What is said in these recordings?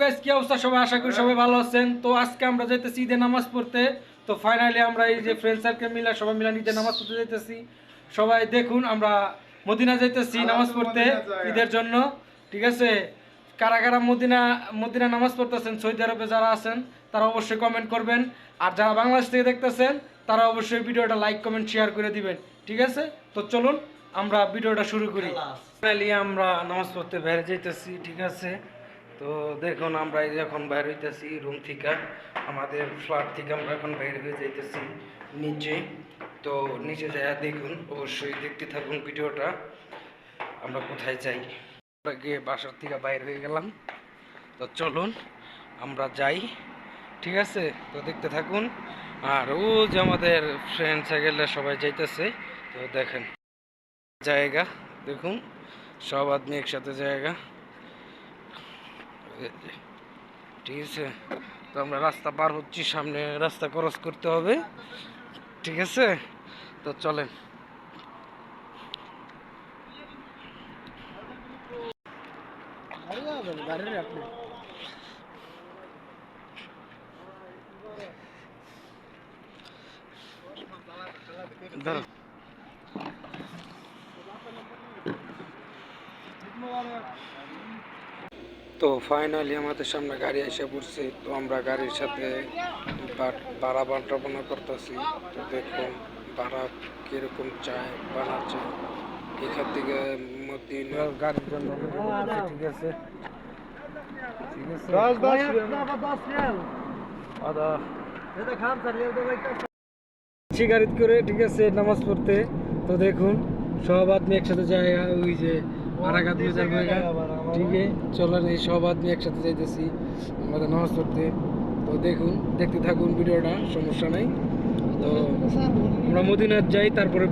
Guys, কি অবস্থা সবাই? আশা করি সবাই ভালো আছেন। তো আজকে আমরা যাইতেছি ঈদের নামাজ পড়তে। তো ফাইনালি আমরা এই যে ফ্রেন্ড সার্কেল মিলে সবাই মিলে ঈদের নামাজ পড়তে যাইতেছি। সবাই দেখুন, আমরা মদিনা যাইতেছি নামাজ পড়তে ঈদের জন্য। ঠিক আছে, কারা কারা মদিনা মদিনা নামাজ পড়তেছেন, সৌদি আরবে যারা আছেন তারা অবশ্যই কমেন্ট করবেন। আর যারা বাংলাদেশ থেকে দেখতেছেন তারা অবশ্যই ভিডিওটা লাইক কমেন্ট শেয়ার করে দিবেন। ঠিক আছে, তো চলুন আমরা ভিডিওটা শুরু করি। ফাইনালি আমরা নামাজ পড়তে বের যাইতেছি। ঠিক আছে, তো দেখুন আমরা এই এখন বাইর হইতেছি রুম থেকে, আমাদের ফ্ল্যাট থেকে আমরা এখন বাইরে হয়ে যাইতেছি নিচে। তো নিচে যাইয়া দেখুন, অবশ্যই দেখতে থাকুন ভিডিওটা আমরা কোথায় যাই। আমরা গিয়ে বাসার থেকে বাইরে হয়ে গেলাম, তো চলুন আমরা যাই। ঠিক আছে, তো দেখতে থাকুন। আর ও যে আমাদের ফ্রেন্ড সার্কেলরা সবাই যাইতেছে, তো দেখেন জায়গা, দেখুন সব আদমি একসাথে জায়গা। ঠিক আছে, তো আমরা রাস্তা পার হচ্ছি, সামনে রাস্তা ক্রস করতে হবে। ঠিক আছে, তো চলেন। তো ফাইনালি আমাদের সামনে গাড়ি এসে পড়ছে। তো আমরা গাড়ির সাথে ভাড়া বান্টনা করতেছি। তো দেখুন ভাড়া কিরকম চায় বানাচ্ছে এখান থেকে মদিনার গাড়ির জন্য। ঠিক আছে, ঠিক আছে গাড়িতে করে। ঠিক আছে, নামাজ পড়তে। তো দেখুন সব আদমি একসাথে যায়, ওই যে আরাকাত মেজার জায়গা। ঠিক আছে, চলেন এই সব আদমি একসাথে যাইতেছি আমাদের নামাজ পড়তে। তো দেখুন, দেখতে থাকুন ভিডিওটা, সমস্যা নাই। তো আমরা মদিনাত যাই, তারপরে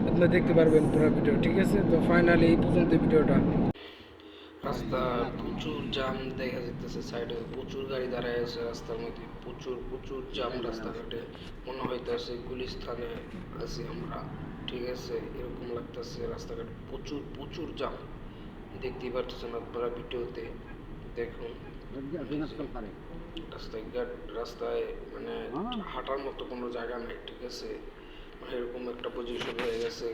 আপনারা দেখতে পারবেন পুরো ভিডিও। ঠিক আছে, তো ফাইনালি এই পর্যন্ত ভিডিওটা। রাস্তা প্রচুর জাম দেখা যাইতেছে, সাইডে প্রচুর গাড়ি দাঁড়ায় আছে রাস্তার মধ্যে, প্রচুর প্রচুর জাম রাস্তাঘাটে। মনে হইতেছে গুলিস্তানে আছি আমরা। ঠিক আছে, এরকম লাগতেছে, রাস্তাঘাট প্রচুর প্রচুর জাম। দেখতেই পারতেছেন আপনারা ভিডিওতে, দেখুন রাস্তায় মানে হাঁটার মতো কোনো জায়গা নেই। ঠিক আছে, মানে এরকম একটা পজিশন হয়ে গেছে।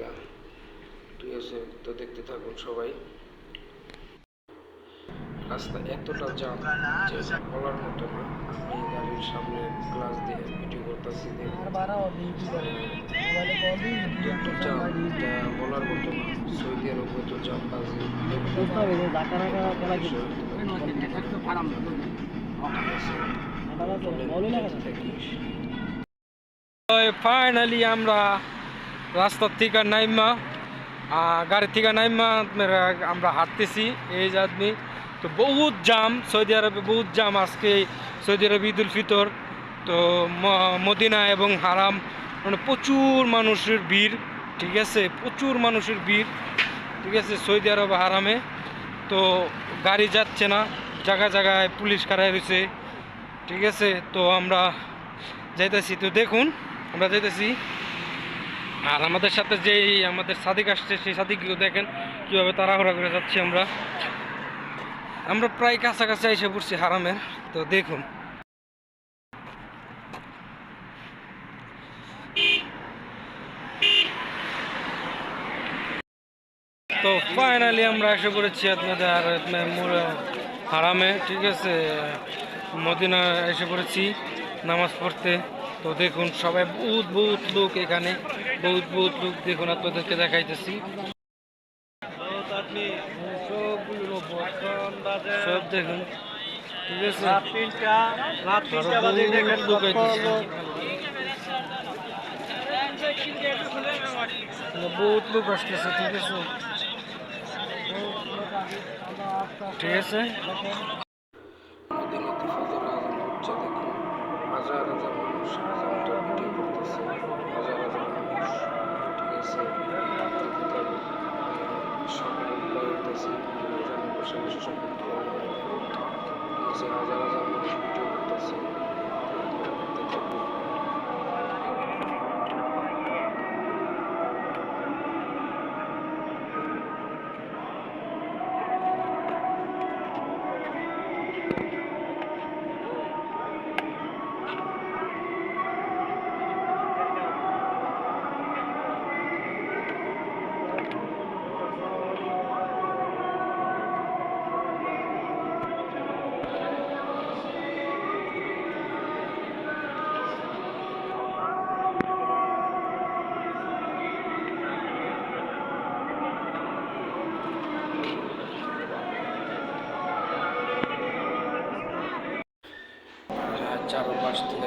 ঠিক আছে, তো দেখতে থাকুন সবাই। রাস্তা এতটা জাম যে বলার মতো না। আমি গাড়ির সামনে গ্লাস দিয়ে ভিডিও করতেছি, এত জাম যা বলার মতো না। সৌদি আরবে তো জাম বাজি। ফাইনালি আমরা রাস্তার থেকে নাইমা, গাড়ি থেকে নাইমা আমরা হাঁটতেছি এই যে আদমি। তো বহুত জাম সৌদি আরবে, বহুত জাম আজকে সৌদি আরব ঈদ উল ফিতর। তো মদিনা এবং হারাম মানে প্রচুর মানুষের ভিড়। ঠিক আছে, প্রচুর মানুষের ভিড়। ঠিক আছে, সৌদি আরব হারামে তো গাড়ি যাচ্ছে না, জায়গায় জায়গায় পুলিশ খাড়ায় রয়েছে। ঠিক আছে, তো আমরা যাইতেছি। তো দেখুন আমরা যাইতেছি, আর আমাদের সাথে যেই আমাদের সাদিক আসছে সেই সাদিককেও দেখেন কীভাবে তাড়াহুড়া করে যাচ্ছি আমরা। আমরা প্রায় কাছাকাছি এসে পড়ছি হারামের। তো দেখুন, তো ফাইনালি আমরা এসে পড়েছি আপনাদের হারামে। ঠিক আছে, মদিনা এসে পড়েছি নামাজ পড়তে। তো দেখুন সবাই বহুত বহুত লোক, এখানে বহুত বহুত লোক। দেখুন আপনাদেরকে দেখাইতেছি সব দেখুন। ঠিক আছে, লোক বহুত লোক আসতেছে। ঠিক আছে, ঠিক আছে। হাজার হাজার মানুষ আজানটা ভিডিও করতেছে, হাজার হাজার মানুষ। ঠিক আছে, সকাল হইতেছে, বসে বসে সকাল। ঠিক আছে, হাজার হাজার মানুষ ভিডিও করতেছে। চারপাশ থেকে